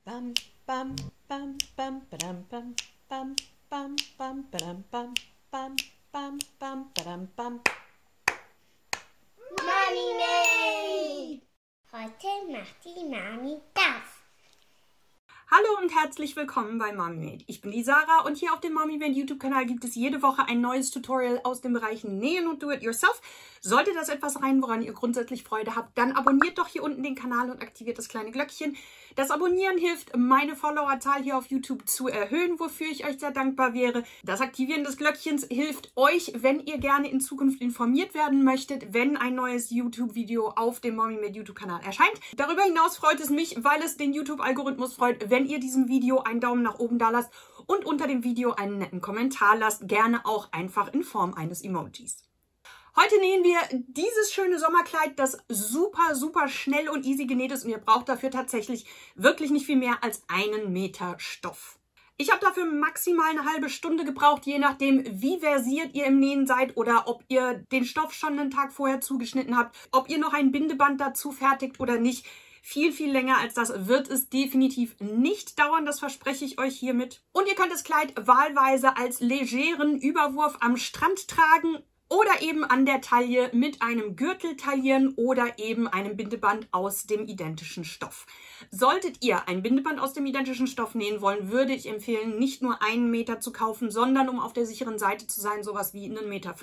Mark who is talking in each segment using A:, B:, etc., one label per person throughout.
A: Bam, bam, bam, bam, badam, bam, bam, bam, bam, badam, bam, bam, bam, bam, badam, bam.
B: Mami Made! Heute macht die Mami das.
C: Hallo und herzlich willkommen bei Mami Made. Ich bin die Sarah und hier auf dem Mami Made YouTube-Kanal gibt es jede Woche ein neues Tutorial aus den Bereichen Nähen und Do-It-Yourself. Sollte das etwas sein, woran ihr grundsätzlich Freude habt, dann abonniert doch hier unten den Kanal und aktiviert das kleine Glöckchen. Das Abonnieren hilft, meine Followerzahl hier auf YouTube zu erhöhen, wofür ich euch sehr dankbar wäre. Das Aktivieren des Glöckchens hilft euch, wenn ihr gerne in Zukunft informiert werden möchtet, wenn ein neues YouTube-Video auf dem Mami Made YouTube-Kanal erscheint. Darüber hinaus freut es mich, weil es den YouTube-Algorithmus freut, wenn ihr diesem Video einen Daumen nach oben da lasst und unter dem Video einen netten Kommentar lasst, gerne auch einfach in Form eines Emojis. Heute nähen wir dieses schöne Sommerkleid, das super schnell und easy genäht ist und ihr braucht dafür tatsächlich wirklich nicht viel mehr als 1 Meter Stoff. Ich habe dafür maximal eine halbe Stunde gebraucht, je nachdem wie versiert ihr im Nähen seid oder ob ihr den Stoff schon einen Tag vorher zugeschnitten habt, ob ihr noch ein Bindeband dazu fertigt oder nicht. Viel länger als das wird es definitiv nicht dauern, das verspreche ich euch hiermit. Und ihr könnt das Kleid wahlweise als legeren Überwurf am Strand tragen oder eben an der Taille mit einem Gürtel taillieren oder eben einem Bindeband aus dem identischen Stoff. Solltet ihr ein Bindeband aus dem identischen Stoff nähen wollen, würde ich empfehlen, nicht nur 1 Meter zu kaufen, sondern um auf der sicheren Seite zu sein, sowas wie 1,15 Meter.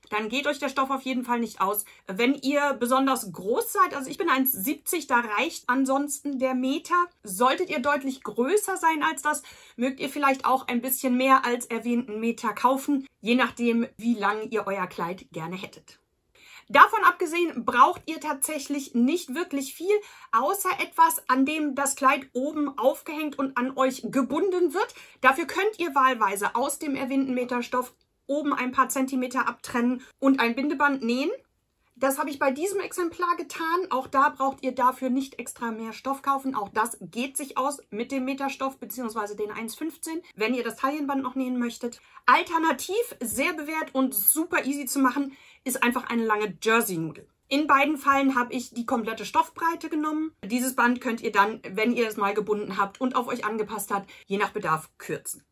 C: Dann geht euch der Stoff auf jeden Fall nicht aus. Wenn ihr besonders groß seid, also ich bin 1,70, da reicht ansonsten der Meter. Solltet ihr deutlich größer sein als das, mögt ihr vielleicht auch ein bisschen mehr als erwähnten Meter kaufen, je nachdem, wie lang ihr euer Kleid gerne hättet. Davon abgesehen braucht ihr tatsächlich nicht wirklich viel, außer etwas, an dem das Kleid oben aufgehängt und an euch gebunden wird. Dafür könnt ihr wahlweise aus dem erwähnten Meterstoff oben ein paar Zentimeter abtrennen und ein Bindeband nähen. Das habe ich bei diesem Exemplar getan. Auch da braucht ihr dafür nicht extra mehr Stoff kaufen. Auch das geht sich aus mit dem Meterstoff bzw. den 1,15, wenn ihr das Taillenband noch nähen möchtet. Alternativ, sehr bewährt und super easy zu machen, ist einfach eine lange Jersey-Nudel. In beiden Fällen habe ich die komplette Stoffbreite genommen. Dieses Band könnt ihr dann, wenn ihr es mal gebunden habt und auf euch angepasst habt, je nach Bedarf kürzen.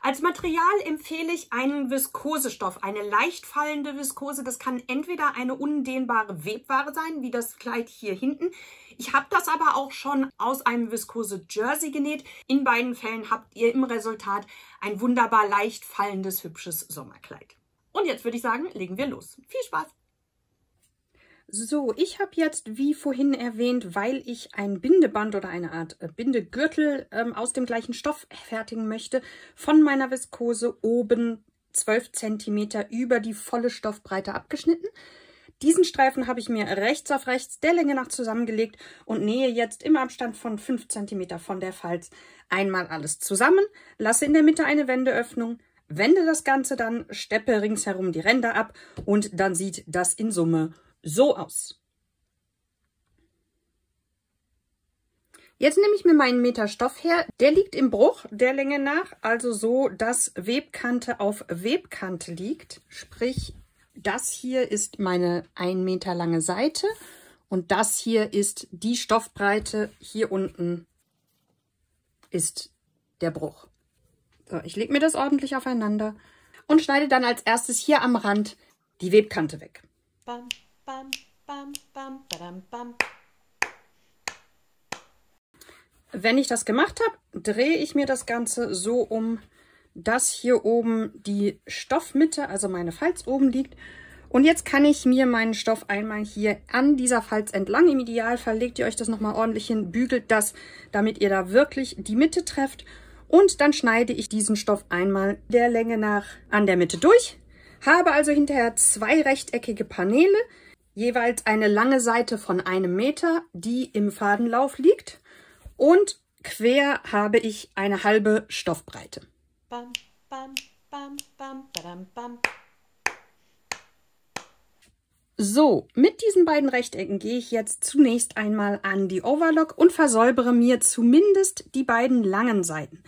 C: Als Material empfehle ich einen Viskosestoff, eine leicht fallende Viskose. Das kann entweder eine undehnbare Webware sein, wie das Kleid hier hinten. Ich habe das aber auch schon aus einem Viskose-Jersey genäht. In beiden Fällen habt ihr im Resultat ein wunderbar leicht fallendes, hübsches Sommerkleid. Und jetzt würde ich sagen, legen wir los. Viel Spaß! So, ich habe jetzt, wie vorhin erwähnt, weil ich ein Bindeband oder eine Art Bindegürtel aus dem gleichen Stoff fertigen möchte, von meiner Viskose oben 12 cm über die volle Stoffbreite abgeschnitten. Diesen Streifen habe ich mir rechts auf rechts der Länge nach zusammengelegt und nähe jetzt im Abstand von 5 cm von der Falz einmal alles zusammen, lasse in der Mitte eine Wendeöffnung, wende das Ganze dann, steppe ringsherum die Ränder ab und dann sieht das in Summe so aus. Jetzt nehme ich mir meinen Meter Stoff her. Der liegt im Bruch der Länge nach, also so, dass Webkante auf Webkante liegt. Sprich, das hier ist meine 1 Meter lange Seite und das hier ist die Stoffbreite. Hier unten ist der Bruch. So, ich lege mir das ordentlich aufeinander und schneide dann als erstes hier am Rand die Webkante weg.
A: Bam, bam, bam, bam, badam, bam.
C: Wenn ich das gemacht habe, drehe ich mir das Ganze so um, dass hier oben die Stoffmitte, also meine Falz oben liegt. Und jetzt kann ich mir meinen Stoff einmal hier an dieser Falz entlang, im Idealfall legt ihr euch das nochmal ordentlich hin, bügelt das, damit ihr da wirklich die Mitte trefft. Und dann schneide ich diesen Stoff einmal der Länge nach an der Mitte durch. Habe also hinterher 2 rechteckige Paneele, jeweils eine lange Seite von 1 Meter, die im Fadenlauf liegt. Und quer habe ich eine halbe Stoffbreite.
A: Bam, bam, bam, bam, badam, bam.
C: So, mit diesen beiden Rechtecken gehe ich jetzt zunächst einmal an die Overlock und versäubere mir zumindest die beiden langen Seiten.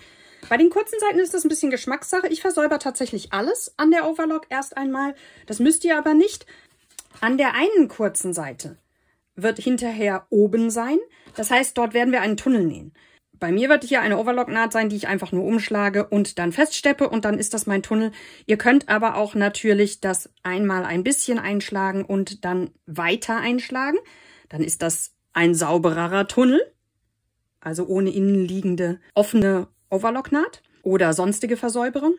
C: Bei den kurzen Seiten ist das ein bisschen Geschmackssache. Ich versäubere tatsächlich alles an der Overlock erst einmal. Das müsst ihr aber nicht. An der einen kurzen Seite wird hinterher oben sein. Das heißt, dort werden wir einen Tunnel nähen. Bei mir wird hier eine Overlock-Naht sein, die ich einfach nur umschlage und dann feststeppe und dann ist das mein Tunnel. Ihr könnt aber auch natürlich das einmal ein bisschen einschlagen und dann weiter einschlagen. Dann ist das ein saubererer Tunnel, also ohne innenliegende offene Overlock-Naht oder sonstige Versäuberung.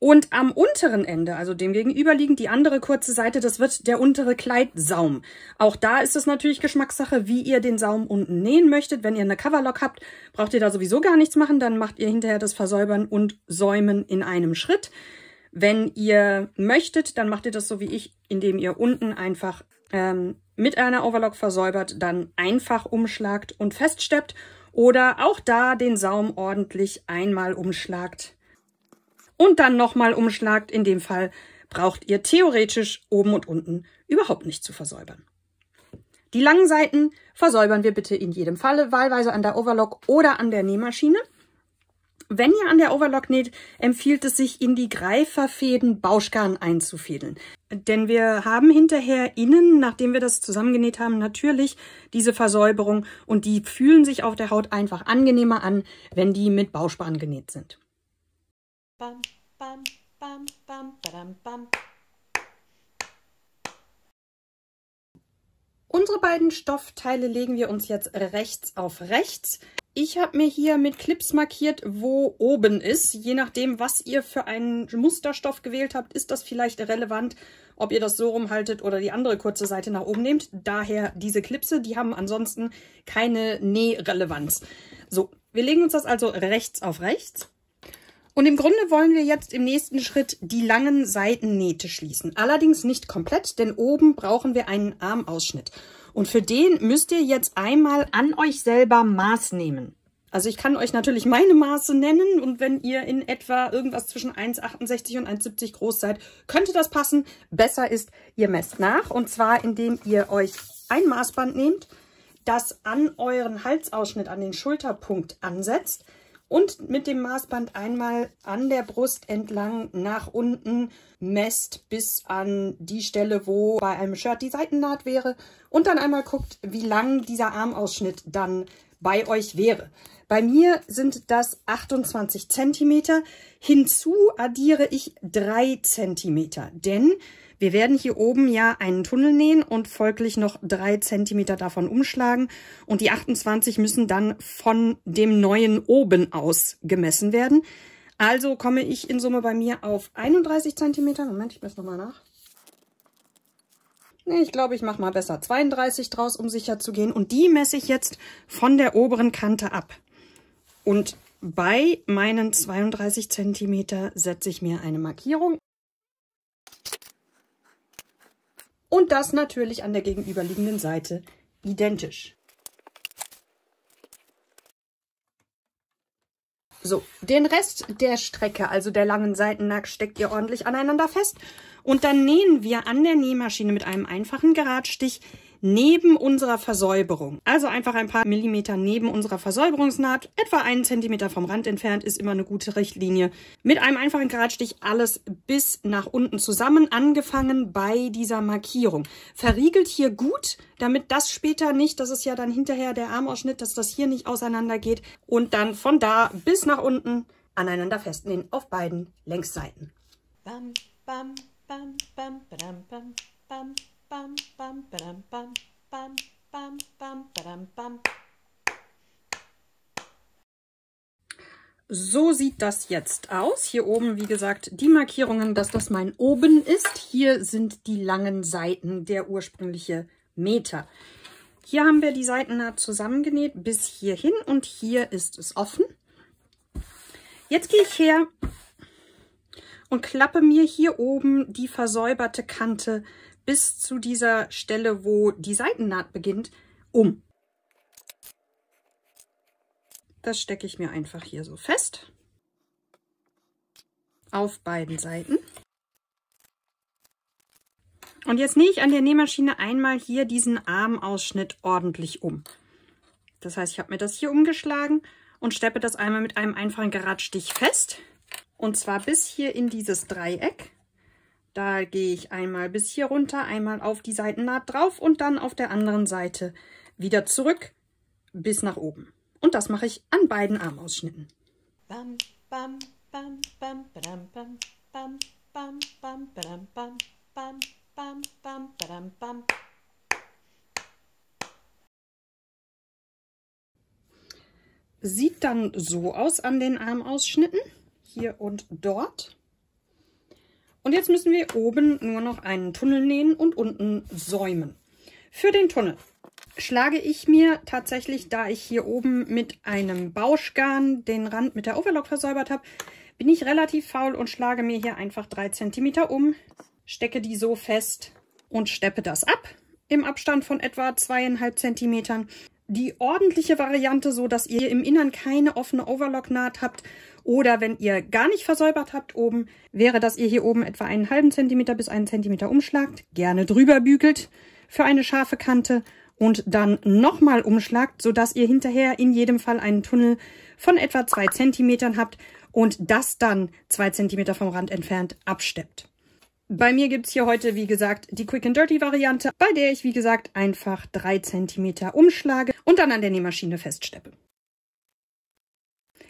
C: Und am unteren Ende, also dem gegenüberliegend, die andere kurze Seite, das wird der untere Kleidsaum. Auch da ist es natürlich Geschmackssache, wie ihr den Saum unten nähen möchtet. Wenn ihr eine Coverlock habt, braucht ihr da sowieso gar nichts machen. Dann macht ihr hinterher das Versäubern und Säumen in einem Schritt. Wenn ihr möchtet, dann macht ihr das so wie ich, indem ihr unten einfach mit einer Overlock versäubert, dann einfach umschlagt und feststeppt. Oder auch da den Saum ordentlich einmal umschlagt. Und dann nochmal umschlagt. In dem Fall braucht ihr theoretisch oben und unten überhaupt nicht zu versäubern. Die langen Seiten versäubern wir bitte in jedem Falle, wahlweise an der Overlock oder an der Nähmaschine. Wenn ihr an der Overlock näht, empfiehlt es sich, in die Greiferfäden Bauschgarn einzufädeln. Denn wir haben hinterher innen, nachdem wir das zusammengenäht haben, natürlich diese Versäuberung und die fühlen sich auf der Haut einfach angenehmer an, wenn die mit Bauspan genäht sind.
A: Bam, bam, bam, bam, badam, bam.
C: Unsere beiden Stoffteile legen wir uns jetzt rechts auf rechts. Ich habe mir hier mit Clips markiert, wo oben ist. Je nachdem, was ihr für einen Musterstoff gewählt habt, ist das vielleicht relevant, ob ihr das so rumhaltet oder die andere kurze Seite nach oben nehmt. Daher diese Clipse, die haben ansonsten keine Nährelevanz. So, wir legen uns das also rechts auf rechts. Und im Grunde wollen wir jetzt im nächsten Schritt die langen Seitennähte schließen. Allerdings nicht komplett, denn oben brauchen wir einen Armausschnitt. Und für den müsst ihr jetzt einmal an euch selber Maß nehmen. Also ich kann euch natürlich meine Maße nennen und wenn ihr in etwa irgendwas zwischen 1,68 und 1,70 groß seid, könnte das passen. Besser ist, ihr messt nach und zwar indem ihr euch ein Maßband nehmt, das an euren Halsausschnitt, an den Schulterpunkt ansetzt. Und mit dem Maßband einmal an der Brust entlang nach unten messt bis an die Stelle, wo bei einem Shirt die Seitennaht wäre. Und dann einmal guckt, wie lang dieser Armausschnitt dann bei euch wäre. Bei mir sind das 28 cm. Hinzu addiere ich 3 cm, denn wir werden hier oben ja einen Tunnel nähen und folglich noch 3 cm davon umschlagen. Und die 28 müssen dann von dem neuen oben aus gemessen werden. Also komme ich in Summe bei mir auf 31 cm. Moment, ich messe nochmal nach. Nee, ich glaube, ich mache mal besser 32 draus, um sicher zu gehen. Und die messe ich jetzt von der oberen Kante ab. Und bei meinen 32 cm setze ich mir eine Markierung. Und das natürlich an der gegenüberliegenden Seite identisch. So, den Rest der Strecke, also der langen Seitennaht, steckt ihr ordentlich aneinander fest. Und dann nähen wir an der Nähmaschine mit einem einfachen Geradstich neben unserer Versäuberung. Also einfach ein paar Millimeter neben unserer Versäuberungsnaht, etwa 1 Zentimeter vom Rand entfernt, ist immer eine gute Richtlinie. Mit einem einfachen Geradstich alles bis nach unten zusammen, angefangen bei dieser Markierung. Verriegelt hier gut, damit das später nicht, das ist ja dann hinterher der Armausschnitt, dass das hier nicht auseinander geht. Und dann von da bis nach unten aneinander festnähen auf beiden Längsseiten.
A: Bam, bam, bam, bam, badam, bam, bam. Bam, bam, badam, bam, bam, bam, bam, badam, bam.
C: So sieht das jetzt aus. Hier oben, wie gesagt, die Markierungen, dass das mein oben ist. Hier sind die langen Seiten, der ursprüngliche Meter. Hier haben wir die Seitennaht zusammengenäht bis hierhin und hier ist es offen. Jetzt gehe ich her und klappe mir hier oben die versäuberte Kante bis zu dieser Stelle, wo die Seitennaht beginnt, um. Das stecke ich mir einfach hier so fest. Auf beiden Seiten. Und jetzt nähe ich an der Nähmaschine einmal hier diesen Armausschnitt ordentlich um. Das heißt, ich habe mir das hier umgeschlagen und steppe das einmal mit einem einfachen Geradstich fest. Und zwar bis hier in dieses Dreieck. Da gehe ich einmal bis hier runter, einmal auf die Seitennaht drauf und dann auf der anderen Seite wieder zurück bis nach oben. Und das mache ich an beiden Armausschnitten.
A: Bam, bam, bam, bam, badam, bam, bam, bam, bam, badam, bam, bam, bam, bam, badam, bam.
C: Sieht dann so aus an den Armausschnitten, hier und dort. Und jetzt müssen wir oben nur noch einen Tunnel nähen und unten säumen. Für den Tunnel schlage ich mir tatsächlich, da ich hier oben mit einem Bauschgarn den Rand mit der Overlock versäubert habe, bin ich relativ faul und schlage mir hier einfach 3 cm um, stecke die so fest und steppe das ab im Abstand von etwa 2,5 cm. Die ordentliche Variante, so dass ihr im Innern keine offene Overlock-Naht habt oder wenn ihr gar nicht versäubert habt oben, wäre, dass ihr hier oben etwa einen halben Zentimeter bis 1 Zentimeter umschlagt, gerne drüber bügelt für eine scharfe Kante und dann nochmal umschlagt, sodass ihr hinterher in jedem Fall einen Tunnel von etwa 2 Zentimetern habt und das dann 2 Zentimeter vom Rand entfernt absteppt. Bei mir gibt es hier heute, wie gesagt, die Quick and Dirty Variante, bei der ich, wie gesagt, einfach 3 cm umschlage und dann an der Nähmaschine feststeppe.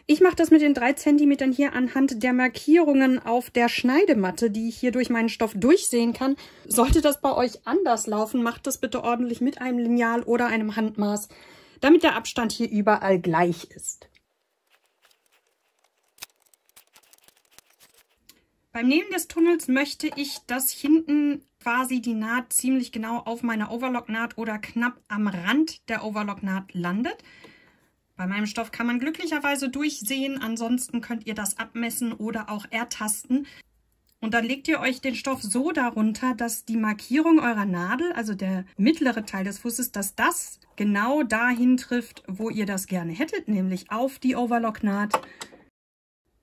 C: Ich mache das mit den 3 cm hier anhand der Markierungen auf der Schneidematte, die ich hier durch meinen Stoff durchsehen kann. Sollte das bei euch anders laufen, macht das bitte ordentlich mit einem Lineal oder einem Handmaß, damit der Abstand hier überall gleich ist. Beim Nähen des Tunnels möchte ich, dass hinten quasi die Naht ziemlich genau auf meiner Overlock-Naht oder knapp am Rand der Overlock-Naht landet. Bei meinem Stoff kann man glücklicherweise durchsehen, ansonsten könnt ihr das abmessen oder auch ertasten. Und dann legt ihr euch den Stoff so darunter, dass die Markierung eurer Nadel, also der mittlere Teil des Fußes, dass das genau dahin trifft, wo ihr das gerne hättet, nämlich auf die Overlock-Naht.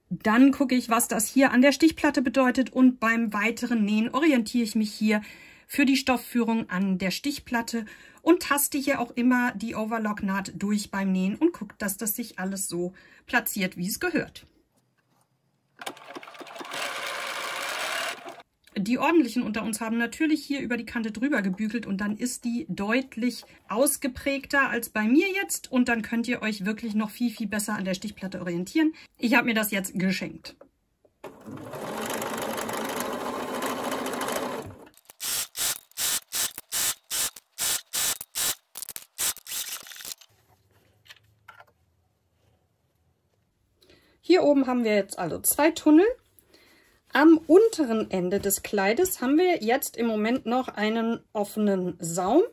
C: Dann gucke ich, was das hier an der Stichplatte bedeutet und beim weiteren Nähen orientiere ich mich hier für die Stoffführung an der Stichplatte und taste hier auch immer die Overlock-Naht durch beim Nähen und gucke, dass das sich alles so platziert, wie es gehört. Die ordentlichen unter uns haben natürlich hier über die Kante drüber gebügelt und dann ist die deutlich ausgeprägter als bei mir jetzt und dann könnt ihr euch wirklich noch viel, viel besser an der Stichplatte orientieren. Ich habe mir das jetzt geschenkt. Hier oben haben wir jetzt also 2 Tunnel. Am unteren Ende des Kleides haben wir jetzt im Moment noch einen offenen Saum.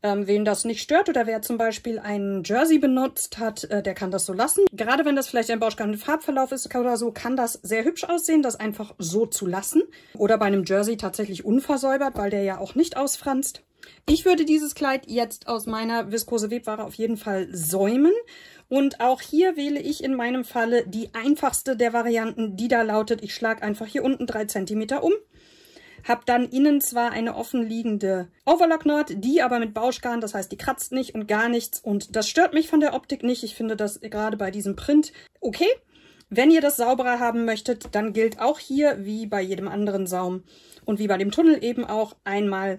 C: Wen das nicht stört oder wer zum Beispiel einen Jersey benutzt hat, der kann das so lassen. Gerade wenn das vielleicht ein Bauschgarn mit Farbverlauf ist oder so, kann das sehr hübsch aussehen, das einfach so zu lassen. Oder bei einem Jersey tatsächlich unversäubert, weil der ja auch nicht ausfranst. Ich würde dieses Kleid jetzt aus meiner viskose Webware auf jeden Fall säumen. Und auch hier wähle ich in meinem Falle die einfachste der Varianten, die da lautet, ich schlage einfach hier unten 3 cm um. Habe dann innen zwar eine offen liegende Overlock-Naht, die aber mit Bauschgarn, das heißt, die kratzt nicht und gar nichts. Und das stört mich von der Optik nicht. Ich finde das gerade bei diesem Print okay. Wenn ihr das sauberer haben möchtet, dann gilt auch hier, wie bei jedem anderen Saum und wie bei dem Tunnel eben auch, einmal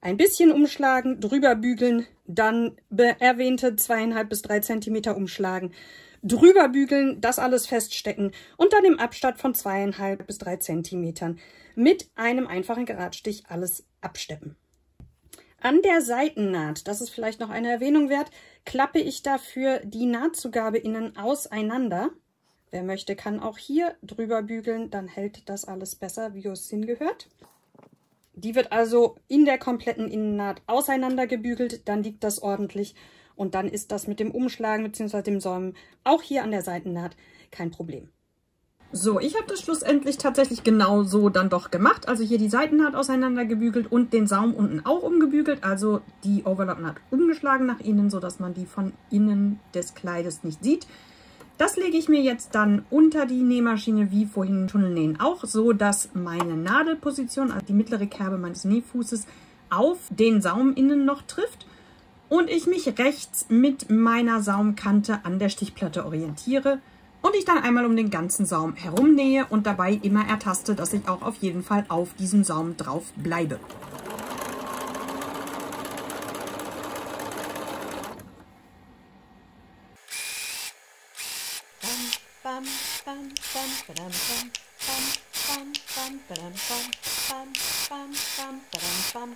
C: ein bisschen umschlagen, drüber bügeln, dann erwähnte 2,5 bis 3 cm umschlagen, drüber bügeln, das alles feststecken und dann im Abstand von 2,5 bis 3 cm mit einem einfachen Geradstich alles absteppen. An der Seitennaht, das ist vielleicht noch eine Erwähnung wert, klappe ich dafür die Nahtzugabe innen auseinander. Wer möchte, kann auch hier drüber bügeln, dann hält das alles besser, wie es hingehört. Die wird also in der kompletten Innennaht auseinander gebügelt, dann liegt das ordentlich und dann ist das mit dem Umschlagen bzw. dem Säumen auch hier an der Seitennaht kein Problem. So, ich habe das schlussendlich tatsächlich genau so dann doch gemacht. Also hier die Seitennaht auseinander gebügelt und den Saum unten auch umgebügelt, also die Overlock-Naht umgeschlagen nach innen, sodass man die von innen des Kleides nicht sieht. Das lege ich mir jetzt dann unter die Nähmaschine, wie vorhin Tunnelnähen auch, so dass meine Nadelposition, also die mittlere Kerbe meines Nähfußes, auf den Saum innen noch trifft und ich mich rechts mit meiner Saumkante an der Stichplatte orientiere und ich dann einmal um den ganzen Saum herumnähe und dabei immer ertaste, dass ich auch auf jeden Fall auf diesem Saum drauf bleibe.
A: bam, bam, bam, badam, bam, bam, bam, bam, badam, bam, bam, bam, badam, bam.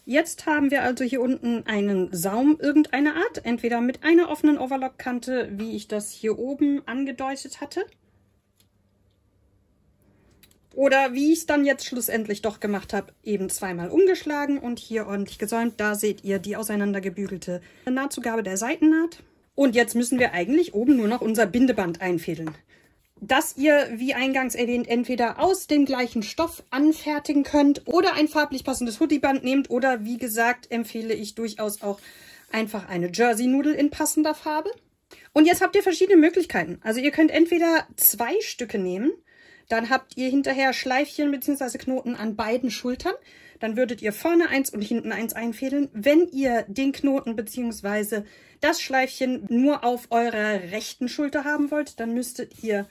C: Jetzt haben wir also hier unten einen Saum irgendeiner Art, entweder mit einer offenen Overlockkante, wie ich das hier oben angedeutet hatte, oder wie ich es dann jetzt schlussendlich doch gemacht habe, eben zweimal umgeschlagen und hier ordentlich gesäumt. Da seht ihr die auseinandergebügelte Nahtzugabe der Seitennaht. Und jetzt müssen wir eigentlich oben nur noch unser Bindeband einfädeln, das ihr, wie eingangs erwähnt, entweder aus dem gleichen Stoff anfertigen könnt oder ein farblich passendes Hoodieband nehmt oder, wie gesagt, empfehle ich durchaus auch einfach eine Jersey-Nudel in passender Farbe. Und jetzt habt ihr verschiedene Möglichkeiten. Also ihr könnt entweder 2 Stücke nehmen, dann habt ihr hinterher Schleifchen bzw. Knoten an beiden Schultern. Dann würdet ihr vorne 1 und hinten 1 einfädeln. Wenn ihr den Knoten bzw. das Schleifchen nur auf eurer rechten Schulter haben wollt, dann müsstet ihr,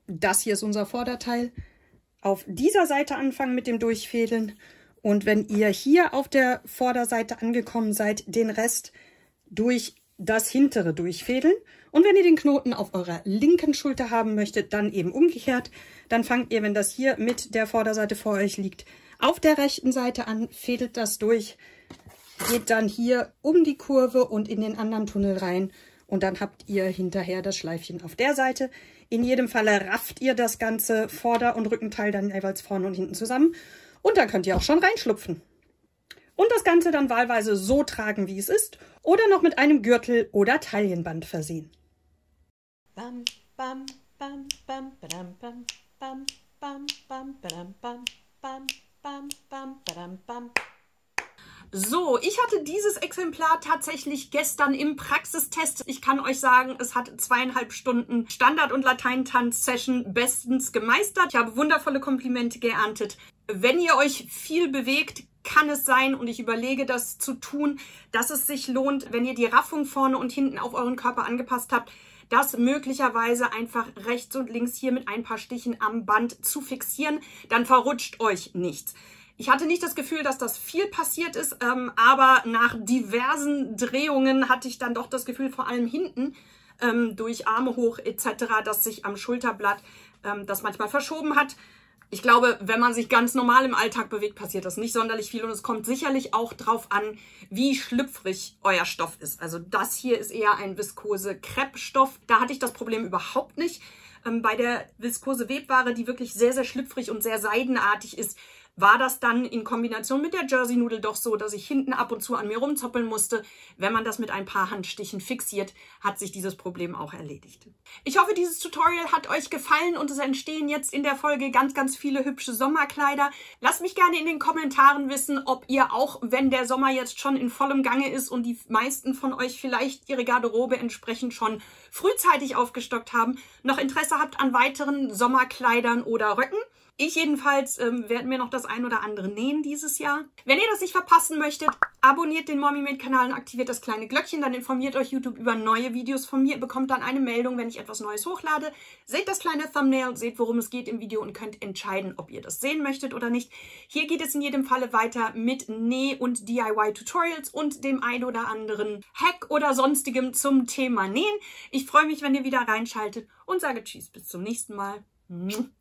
C: das hier ist unser Vorderteil, auf dieser Seite anfangen mit dem Durchfädeln. Und wenn ihr hier auf der Vorderseite angekommen seid, den Rest durch das hintere durchfädeln. Und wenn ihr den Knoten auf eurer linken Schulter haben möchtet, dann eben umgekehrt. Dann fangt ihr, wenn das hier mit der Vorderseite vor euch liegt, auf der rechten Seite an, fädelt das durch, geht dann hier um die Kurve und in den anderen Tunnel rein. Und dann habt ihr hinterher das Schleifchen auf der Seite. In jedem Falle rafft ihr das ganze Vorder- und Rückenteil dann jeweils vorne und hinten zusammen. Und dann könnt ihr auch schon reinschlupfen. Und das Ganze dann wahlweise so tragen, wie es ist, oder noch mit einem Gürtel oder Taillenband versehen.
A: Bam, bam, bam, bam, badam, bam, bam, bam, bam, badam, bam, bam, bam, bam, badam, bam.
C: So, ich hatte dieses Exemplar tatsächlich gestern im Praxistest. Ich kann euch sagen, es hat 2,5 Stunden Standard- und Lateintanz-Session bestens gemeistert. Ich habe wundervolle Komplimente geerntet. Wenn ihr euch viel bewegt, kann es sein, und ich überlege das zu tun, dass es sich lohnt, wenn ihr die Raffung vorne und hinten auf euren Körper angepasst habt, das möglicherweise einfach rechts und links hier mit ein paar Stichen am Band zu fixieren. Dann verrutscht euch nichts. Ich hatte nicht das Gefühl, dass das viel passiert ist, aber nach diversen Drehungen hatte ich dann doch das Gefühl, vor allem hinten, durch Arme hoch etc., dass sich am Schulterblatt das manchmal verschoben hat. Ich glaube, wenn man sich ganz normal im Alltag bewegt, passiert das nicht sonderlich viel. Und es kommt sicherlich auch drauf an, wie schlüpfrig euer Stoff ist. Also das hier ist eher ein Viskose-Kreppstoff. Da hatte ich das Problem überhaupt nicht. Bei der Viskose-Webware, die wirklich sehr, sehr schlüpfrig und sehr seidenartig ist, war das dann in Kombination mit der Jersey-Nudel doch so, dass ich hinten ab und zu an mir rumzoppeln musste. Wenn man das mit ein paar Handstichen fixiert, hat sich dieses Problem auch erledigt. Ich hoffe, dieses Tutorial hat euch gefallen und es entstehen jetzt in der Folge ganz, ganz viele hübsche Sommerkleider. Lasst mich gerne in den Kommentaren wissen, ob ihr auch, wenn der Sommer jetzt schon in vollem Gange ist und die meisten von euch vielleicht ihre Garderobe entsprechend schon frühzeitig aufgestockt haben, noch Interesse habt an weiteren Sommerkleidern oder Röcken. Ich jedenfalls werde mir noch das ein oder andere nähen dieses Jahr. Wenn ihr das nicht verpassen möchtet, abonniert den Mommymade-Kanal und aktiviert das kleine Glöckchen. Dann informiert euch YouTube über neue Videos von mir. Ihr bekommt dann eine Meldung, wenn ich etwas Neues hochlade. Seht das kleine Thumbnail, seht, worum es geht im Video und könnt entscheiden, ob ihr das sehen möchtet oder nicht. Hier geht es in jedem Falle weiter mit Näh- und DIY-Tutorials und dem ein oder anderen Hack oder sonstigem zum Thema Nähen. Ich freue mich, wenn ihr wieder reinschaltet und sage Tschüss, bis zum nächsten Mal.
B: Mommymade!